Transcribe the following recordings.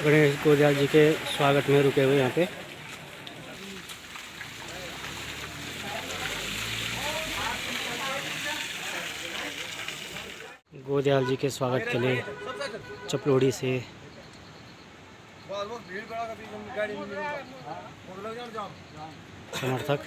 गणेश गोदियाल जी के स्वागत में रुके हुए यहाँ पे। गोदियाल जी के स्वागत के लिए चपलोड़ी से समर्थक।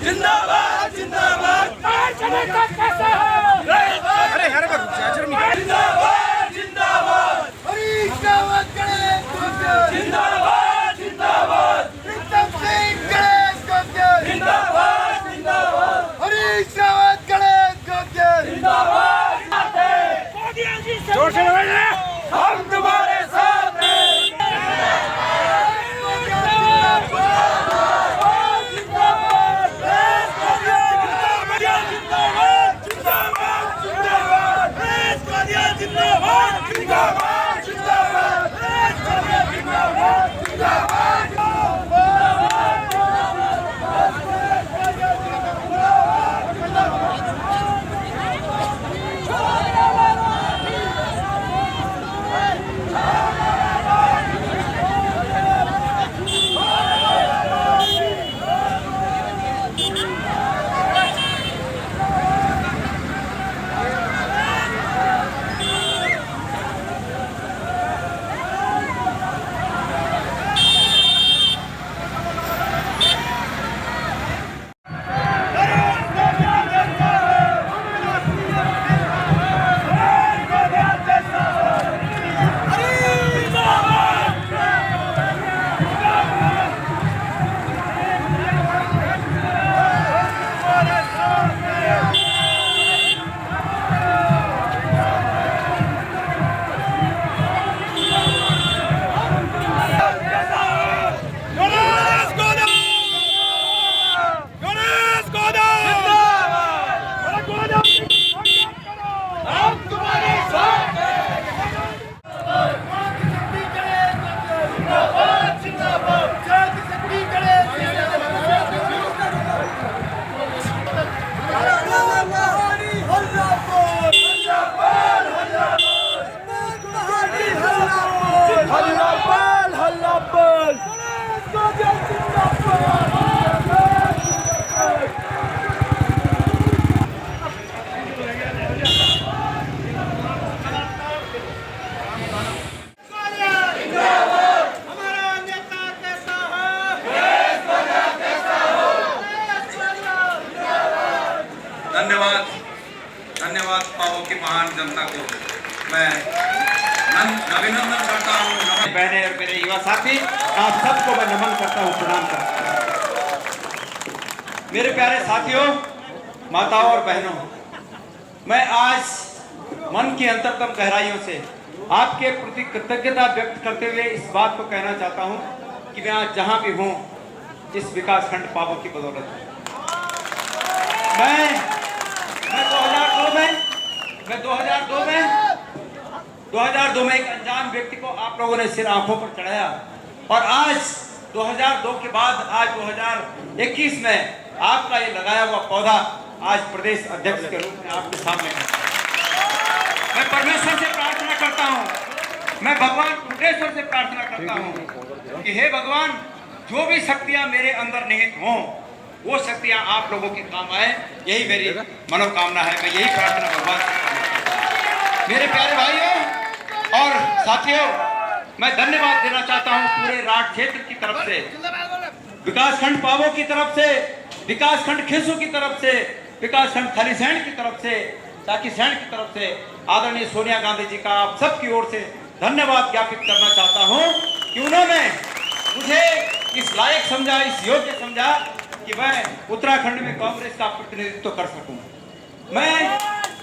जिंदाबाद जिंदाबाद अरे यार जिंदाबाद जिंदाबाद हरीश रावत गणेश गोविंद जिंदाबाद जिंदाबाद प्रीतम सिंह गणेश गोविंद जिंदाबाद जिंदाबाद हरीश रावत गणेश गोविंद जिंदाबाद जोर से बोलिए हम तुम्हारे साथ हैं धन्यवाद धन्यवाद पावों की महान जनता को मैं अभिनंदन करता हूँ। बहने और मेरे युवा साथी आप सबको मैं नमन करता हूँ, प्रणाम करता हूँ। मेरे प्यारे साथियों, माताओं और बहनों, मैं आज मन की अंतरतम गहराइयों से आपके प्रति कृतज्ञता व्यक्त करते हुए इस बात को कहना चाहता हूँ कि मैं आज जहाँ भी हूँ इस विकास खंड पावों की बदौलत मैं 2002 में एक अनजान व्यक्ति को आप लोगों ने सिर आंखों पर चढ़ाया और आज 2002 के बाद आज 2021 में आपका ये लगाया हुआ पौधा आज प्रदेश अध्यक्ष के रूप में आपके सामने है। मैं परमेश्वर से प्रार्थना करता हूँ, मैं भगवान कुंडेश्वर से प्रार्थना करता हूँ कि हे भगवान, जो भी शक्तियाँ मेरे अंदर निहित हों वो शक्तियाँ आप लोगों के काम आए, यही मेरी मनोकामना है। मैं यही प्रार्थना भगवान से करता हूँ। मेरे प्यारे भाइयों और साथियों, मैं धन्यवाद देना चाहता हूँ पूरे राठ क्षेत्र की तरफ से, विकासखंड पावों की तरफ से, विकासखंड खेसू की तरफ से, विकासखंड खलीसैंण की तरफ से, टाकीसैंण की तरफ से आदरणीय सोनिया गांधी जी का आप सबकी ओर से धन्यवाद ज्ञापित करना चाहता हूँ कि उन्होंने मुझे इस लायक समझा, इस योग्य समझा कि मैं उत्तराखंड में कांग्रेस का प्रतिनिधित्व कर सकूं। मैं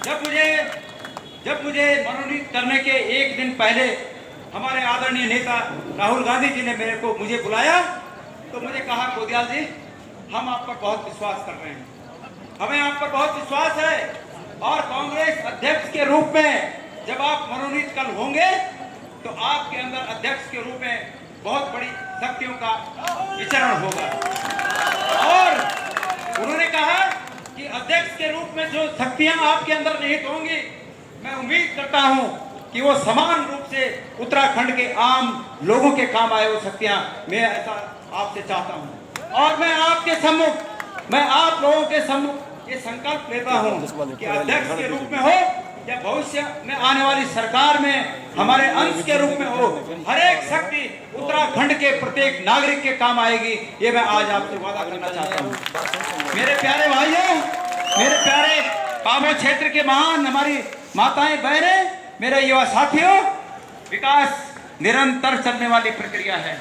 जब मुझे मनोनीत करने के एक दिन पहले हमारे आदरणीय नेता राहुल गांधी जी ने मुझे बुलाया तो मुझे कहा, कोदियाल जी, हम आप पर बहुत विश्वास कर रहे हैं, हमें आप पर बहुत विश्वास है और कांग्रेस अध्यक्ष के रूप में जब आप मनोनीत कल होंगे तो आपके अंदर अध्यक्ष के रूप में बहुत बड़ी शक्तियों का विचरण होगा। और उन्होंने कहा कि अध्यक्ष रूप में जो शक्तियां आपके अंदर निहित होंगी, मैं उम्मीद करता हूं कि वो समान रूप से उत्तराखंड के आम लोगों के काम आए वो शक्तियां, मैं ऐसा आपसे चाहता हूं। और मैं आपके सम्मुख, मैं आप लोगों के सम्मुख ये संकल्प लेता हूं कि अध्यक्ष के रूप में हो या भविष्य में आने वाली सरकार में हमारे अंश के रूप में हो, हर एक शक्ति उत्तराखंड के प्रत्येक नागरिक के काम आएगी, ये मैं आज आपसे वादा करना चाहता हूं। मेरे प्यारे भाइयों, मेरे प्यारे पाबौ क्षेत्र के महान हमारी माताएं बहनें, मेरे युवा साथियों, विकास निरंतर चलने वाली प्रक्रिया है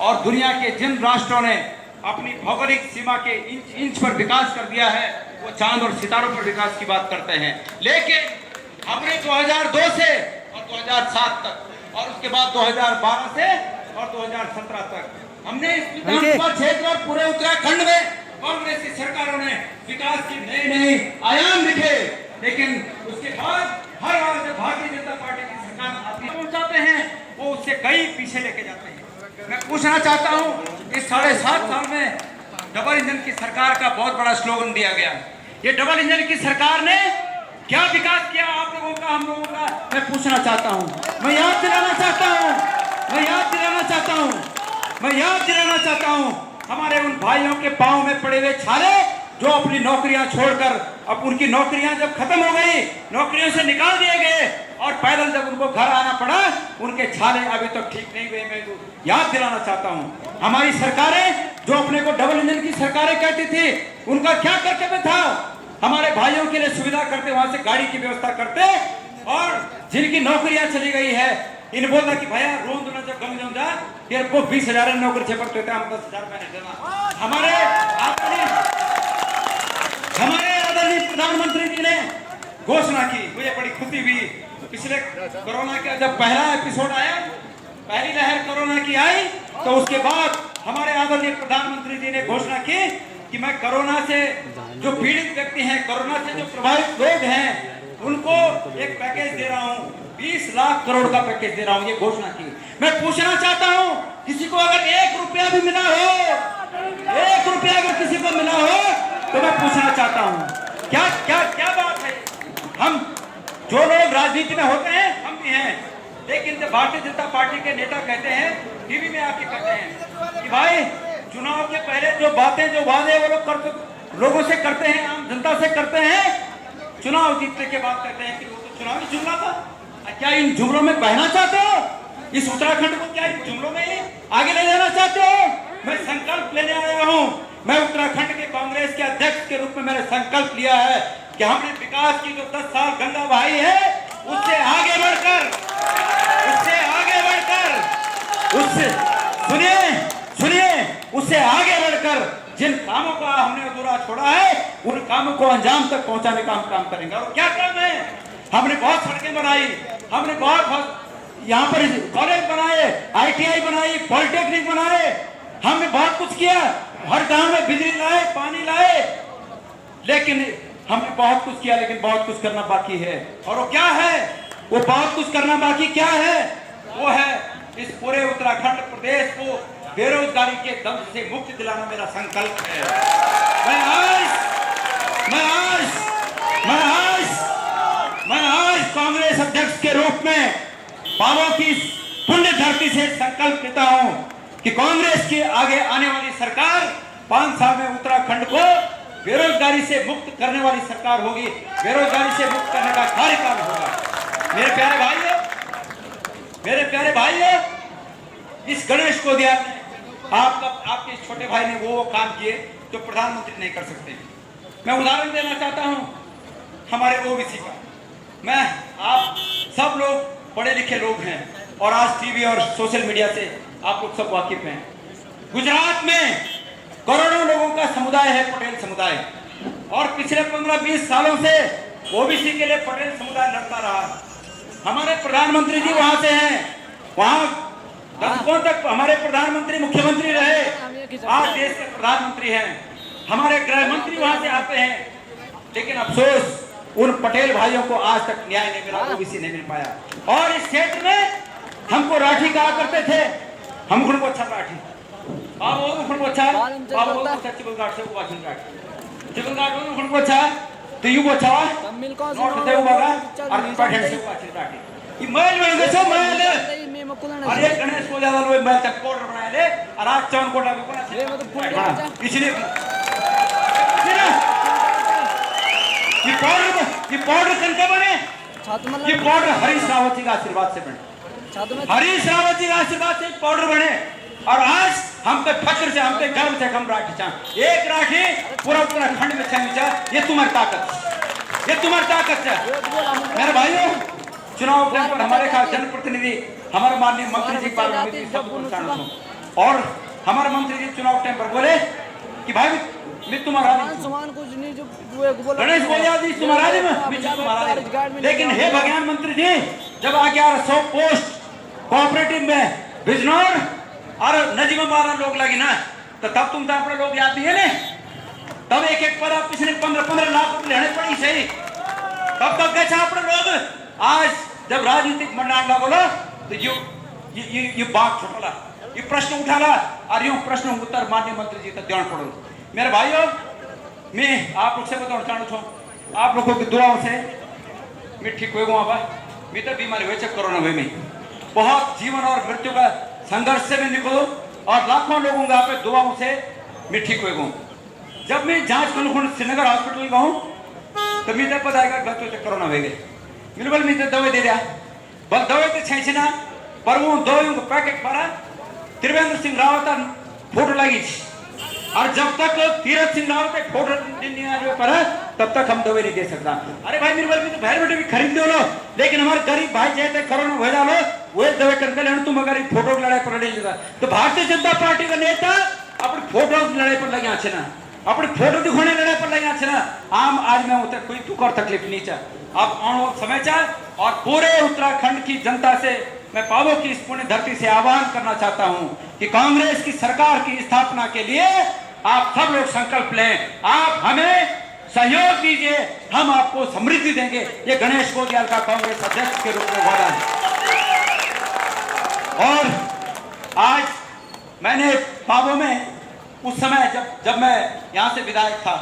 और दुनिया के जिन राष्ट्रों ने अपनी भौगोलिक सीमा के इंच इंच पर विकास कर दिया है, वो चांद और सितारों पर विकास की बात करते हैं। लेकिन हमने 2002 से और 2007 तक और उसके बाद 2012 से और 2017 तक हमने इस विधानसभा क्षेत्र और पूरे उत्तराखंड में कांग्रेस की सरकारों ने विकास की नए नए आयाम लिखे। लेकिन उसके बाद हर बार जब भारतीय जनता पार्टी की सरकार आती पहुंचाते हैं, वो उससे कई पीछे लेके जाते हैं। मैं पूछना चाहता हूं, इस 7.5 साल में डबल इंजन की सरकार का बहुत बड़ा स्लोगन दिया गया। ये डबल इंजन की सरकार ने क्या विकास किया आप लोगों का, हम लोगों का, मैं पूछना चाहता हूं। मैं याद दिलाना चाहता हूं, मैं याद दिलाना चाहता हूं, मैं याद दिलाना चाहता हूं हमारे उन भाइयों के पांव में पड़े हुए छाले जो अपनी नौकरियां छोड़कर, अब उनकी नौकरियां जब खत्म हो गई, नौकरियों से निकाल दिए गए और पैदल जब उनको घर आना पड़ा, उनके छाले अभी तक ठीक नहीं हुए। मैं याद दिलाना चाहता हूं हमारी सरकारें जो अपने को डबल इंजन की सरकारें कहती थी, उनका क्या कर्तव्य था? हमारे भाइयों के लिए सुविधा करते, वहां से गाड़ी की व्यवस्था करते, और जिनकी नौकरियां चली गई है इन बोलता कि भैया रोज ना जब गम जाऊं जा कि को 20,000 नौकरी छेपर तो हम 10,000 मैंने देना। हमारे आदरणीय प्रधानमंत्री जी ने घोषणा की, मुझे बड़ी खुशी हुई। पिछले कोरोना का जब पहला एपिसोड आया, पहली लहर कोरोना की आई, तो उसके बाद हमारे आदरणीय प्रधानमंत्री जी ने घोषणा की कि मैं कोरोना से जो पीड़ित व्यक्ति हैं, कोरोना से जो प्रभावित लोग हैं, उनको एक पैकेज दे रहा हूं, 20 लाख करोड़ का पैकेज दे रहा हूं, ये घोषणा की। मैं पूछना चाहता हूं, किसी को अगर 1 रुपया भी मिला हो, 1 रुपया अगर किसी को मिला हो, तो मैं पूछना चाहता हूं क्या क्या क्या बात है? हम जो लोग राजनीति में होते हैं, हम भी हैं, लेकिन जब भारतीय जनता पार्टी के नेता कहते हैं, टीवी में आके कहते हैं कि भाई चुनाव के पहले जो बातें, जो वादे वो लोग लोगों से करते हैं, आम जनता से करते हैं, चुनाव जीतने के बाद कहते हैं कि वो तो चुनावी जुमला था। क्या इन जुमलों में बहना चाहते हो? इस उत्तराखंड को क्या इन जुमलों में ही आगे ले जाना चाहते हो? मैं संकल्प लेने आया हूं, मैं उत्तराखंड के कांग्रेस के अध्यक्ष के रूप में मैंने संकल्प लिया है कि हमने विकास की जो 10 साल गंगा बहाई है, उससे आगे बढ़कर, उससे आगे बढ़कर जिन कामों का हमने अधूरा छोड़ा है, उन कामों को अंजाम तक पहुंचाने का हम काम करेंगे। और क्या काम है? हमने बहुत सड़कें बनाई, हमने बहुत यहाँ पर कॉलेज बनाए, ITI बनाई, पॉलिटेक्निक बनाए, हमने बहुत कुछ किया, हर गांव में बिजली लाए, पानी लाए, लेकिन हमने बहुत कुछ किया, लेकिन बहुत कुछ करना बाकी है। और वो क्या है? वो बहुत कुछ करना बाकी क्या है? वो है इस पूरे उत्तराखंड प्रदेश को बेरोजगारी के दंश से मुक्ति दिलाना मेरा संकल्प है। मैं आज कांग्रेस अध्यक्ष के रूप में पाबौ की पुण्य धरती से संकल्प लेता हूं कि कांग्रेस की आगे आने वाली सरकार 5 साल में उत्तराखंड को बेरोजगारी से मुक्त करने वाली सरकार होगी, बेरोजगारी से मुक्त करने का कार्यकाल होगा। मेरे प्यारे भाइयों, इस गणेश को दिया आपके छोटे भाई ने वो काम किए जो प्रधानमंत्री नहीं कर सकते। मैं उदाहरण देना चाहता हूं हमारे OBC का। मैं आप सब लोग पढ़े लिखे लोग हैं और आज टीवी और सोशल मीडिया से आप लोग सब वाकिफ हैं। गुजरात में करोड़ों लोगों का समुदाय है पटेल समुदाय, और पिछले 15-20 सालों से OBC के लिए पटेल समुदाय लड़ता रहा। हमारे प्रधानमंत्री जी वहां से हैं, वहां दशकों तक हमारे प्रधानमंत्री मुख्यमंत्री रहे, आज देश के प्रधानमंत्री हैं। हमारे गृह मंत्री वहां से आते हैं, लेकिन अफसोस उन पटेल भाइयों को आज तक न्याय नहीं मिला, OBC नहीं मिल पाया। और इस क्षेत्र में हमको राठी कहा करते थे, हम उनको अच्छा राठी, बाबू उनको अच्छा, बाबू अच्छा चिबलघाट से वाशिंग घाट, चिबलघाट उनको अच्छा, तो यू बचावा तमिल को नोट दे बघा और पाठे से पाछे टाके ये मैल में गसो मैल मैं मकुलन अरे गणेश को ज्यादा लोग मैल तक पाउडर बनाए ले और आज चौन कोटा भी बना ये मतलब फुल जा इसलिए ये पाउडर कनके बने छात्र ये मतलब पाउडर हरीश रावत जी का आशीर्वाद से बने छात्र में हरीश रावत जी का आशीर्वाद से पाउडर बने और आज हम पे फक्र से हम पे गर्व से हम राठी चाह एक राठी पूरा उत्तराखंड में छा ये तुम्हारी ताकत है मेरे भाइयों चुनाव टाइम पर हमारे का जनप्रतिनिधि हमारे माननीय मंत्री जी और हमारे मंत्री जी चुनाव टाइम पर बोले कि भाई मैं तुम्हारा समान कुछ नहीं जो बोल गणेश बोलिया जी तुम्हारा लेकिन हे भगवान मंत्री जी जब आ गया 100 पोस्ट कोऑपरेटिव में बिजनौर और नजीमाबाद लोग लगे ना तो तब तुम तो अपने लोग याद दिए ने तब एक पर पिछले 15 लाख रुपए लेने पड़ी सही तब तक कैसा अपने लोग आज जब राजनीतिक मंडल लगोलो तो ये बात छोटला ये प्रश्न उठाला और यूं प्रश्न उत्तर माननीय मंत्री जी तक ध्यान पड़ो मेरे भाइयों मैं आप लोग से बताना चाहता हूँ आप लोगों की दुआओं से मैं ठीक हुए हूँ मैं तो बीमारी हुए कोरोना हुए में बहुत जीवन और मृत्यु का संघर्ष से मैं निकलूं और लाखों लोगों का पे दुआओं से मैं ठीक हुए हूँ जब मैं जांच करूँ श्रीनगर हॉस्पिटल गया हूँ तो मैं पता है गलत से कोरोना हो गए बिल्कुल मैं तो दवाई दे दिया बल दवाई तो छे ना पर वो दवाइयों का पैकेट पड़ा त्रिवेंद्र सिंह रावत फोटो लगी और जब तक तीरथ सिंह रावत के फोटो नहीं आ रहे पर तब तक हम दवाई नहीं दे सकता अरे भाई मेरे भी तो भाई बेटे भी खरीद लो लेकिन हमारे गरीब भाई जैसे कोरोना हो डालो वो दवाई करके लेना तुम अगर फोटो की लड़ाई पर लड़ेगा तो भारतीय जनता पार्टी का नेता अपनी फोटो की लड़ाई पर लगे अच्छे ना अपनी फोटो दिखाने लड़ाई पर लगे अच्छे ना आम आज में होता कोई दुख और तकलीफ नहीं चाह अब आने समय चाह और पूरे उत्तराखंड की जनता से मैं पावों की इस पुण्य धरती से आह्वान करना चाहता हूं कि कांग्रेस की सरकार की स्थापना के लिए आप सब लोग संकल्प लें आप हमें सहयोग दीजिए हम आपको समृद्धि देंगे ये गणेश गोदियाल का कांग्रेस अध्यक्ष के रूप में वादा है और आज मैंने पावों में उस समय जब मैं यहां से विधायक था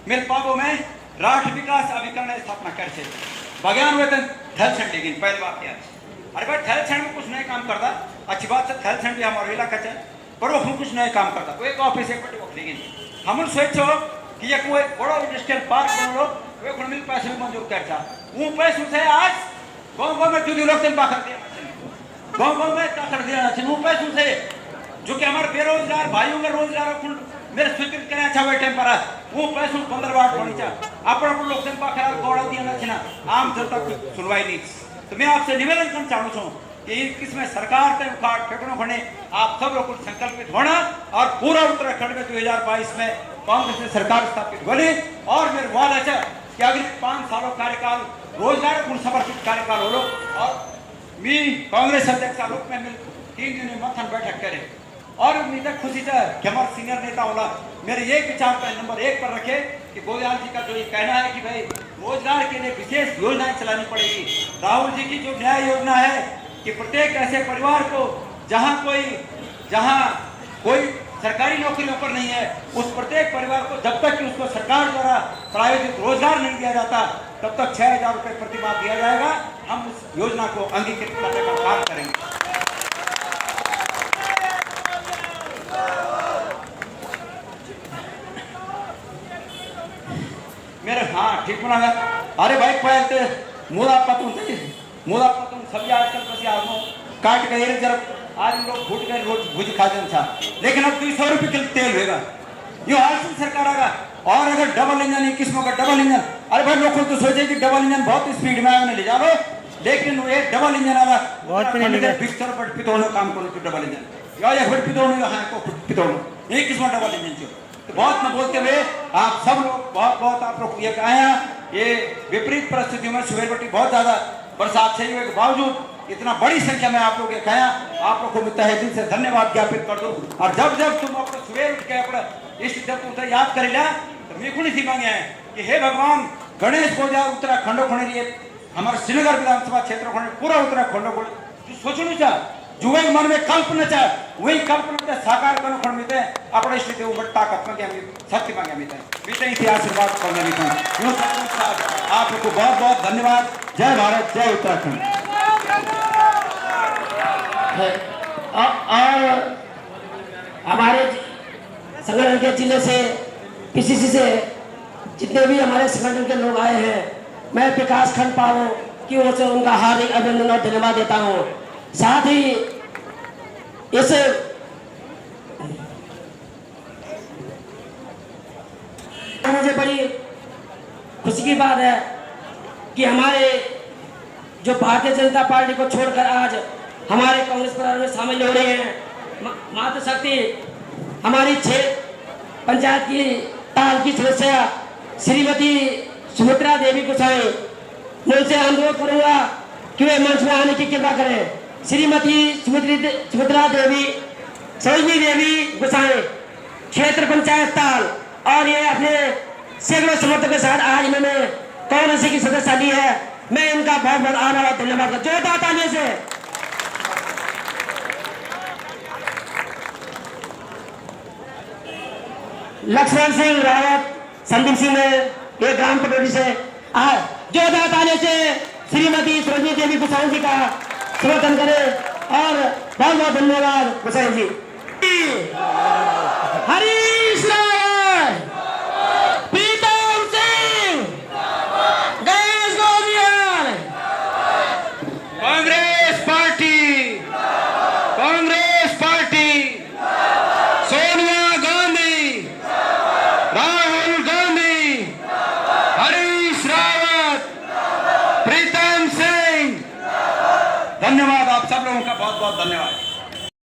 मेरे पावों में राठ विकास अभिकरण स्थापना करते भगवान वेतन थलछंड लेकिन पहली बात याद अरे भाई थलछंड में कुछ नहीं काम करता अच्छी बात है थलछंड भी हमारे इलाका है पर वो हम कुछ नहीं काम करता वो एक ऑफिस एक बटे लेकिन हम सोचो कि ये कोई बड़ा इंडस्ट्रियल पार्क बन लो वो कोई मिल पैसे भी मंजूर करता वो पैसे से आज गांव में जुदी लोग तन बाखर दिया गांव में ताकड़ दिया वो पैसे से जो कि हमारे बेरोजगार भाइयों का रोजगार मेरे स्वीकृत करना चाहे टाइम पर वो पैसे 15 बार पड़ी चा अपन लोग तन बाखर गौड़ा दिया ना आम जनता को सुनवाई नहीं तो मैं आपसे निवेदन करना चाहूँ छूँ कि इसमें सरकार के उखाड़ फेंकना खड़े आप सब लोग संकल्पित होना और पूरा उत्तराखंड में 2022 में कांग्रेस ने सरकार स्थापित बने और मेरे वादा है कि अगले 5 सालों कार्यकाल रोजगार को समर्पित कार्यकाल हो और मी कांग्रेस अध्यक्ष रूप में मिल 3 दिन मथन बैठक करे और उम्मीद है खुशी से कि हमारे सीनियर नेता होला मेरे ये विचार पर नंबर 1 पर रखे कि गोदयाल जी का जो ये कहना है कि भाई रोजगार के लिए विशेष योजनाएं चलानी पड़ेगी राहुल जी की जो न्याय योजना है कि प्रत्येक ऐसे परिवार को जहां कोई सरकारी नौकरियों पर नहीं है उस प्रत्येक परिवार को जब तक कि उसको सरकार द्वारा प्रायोजित रोजगार नहीं दिया जाता तब तक 6,000 रुपये प्रति माह दिया जाएगा हम उस योजना को अंगीकृत करने का काम करेंगे मेरे हाँ ठीक बना अरे भाई पहले मुदा पतून सब्जी आजकल बस आदमो काट गए जब आज लोग भूट गए रोज भुज खाते था लेकिन अब 200 रुपये किलो तेल होगा ये हाल सरकार आएगा और अगर डबल इंजन ही किस्मों का डबल इंजन अरे भाई लोग तो सोचे कि डबल इंजन बहुत स्पीड में आने ले जा लो लेकिन वो एक डबल इंजन वाला बहुत 20 रुपये पितौल काम करो तो डबल इंजन या 1 फुट पितौल हाँ को पितौल यही किस्म डबल इंजन चाहिए तो बहुत न बोलते हुए आप सब लोग बहुत आप लोग ये आया ये विपरीत परिस्थितियों में सुबह बहुत ज्यादा बरसात से के बावजूद इतना बड़ी संख्या में आप लोग कहा आप लोग को मैं तहे दिल से धन्यवाद ज्ञापित कर दो और जब तुम अपने सुबह उठ के अपना इष्ट जब तुम याद कर लिया तो मैं खुद ही मांगे हैं कि हे भगवान गणेश पूजा उत्तराखंड खोने लिए हमारे श्रीनगर विधानसभा क्षेत्र खोने पूरा उत्तराखंड को जो सोचने जुवे मन में कल्पना वही कल्पना साकार करून पण मिते आपण स्थिती उघड ताकत में आम्ही सत्य में मिते मिते इथे आशीर्वाद करना मिते आपको बहुत बहुत धन्यवाद। जय भारत, जय उत्तराखंड। और हमारे संगठन के जिले से पीसीसी से जितने भी हमारे संगठन के लोग आए हैं, मैं विकास खंड पाओ की ओर से उनका हार्दिक अभिनंदन और धन्यवाद देता हूँ। साथ ही इस मुझे बड़ी खुशी की बात है कि हमारे जो भारतीय जनता पार्टी को छोड़कर आज हमारे कांग्रेस परिवार में शामिल हो रहे हैं मातृशक्ति हमारी 6 पंचायत की ताल की सदस्य श्रीमती सुमित्रा देवी गोसाई, मैं उनसे अनुरोध करूंगा कि वे मंच में आने की कृपा करें। श्रीमती सुमित्रा देवी सरोजनी देवी गोसाई, क्षेत्र पंचायत ताल, और ये अपने सैकड़ों समर्थकों के साथ आज इन्होंने कांग्रेस की सदस्य ली है। मैं इनका बहुत बहुत आभार और धन्यवाद करता हूं। जोरदार तालियों से लक्ष्मण सिंह रावत, संदीप सिंह ने एक ग्राम पटोरी से जोरदार तालियों से श्रीमती सरोजनी देवी गोसाई जी का समर्थन करें और बहुत बहुत धन्यवाद गोसाई जी। Harish Rawat, Pritam Singh, Ganesh गोवियल, Congress party, Congress party, Sonia Gandhi, Rahul Gandhi, Harish Rawat, Pritam Singh. धन्यवाद, आप सब लोगों का बहुत बहुत धन्यवाद।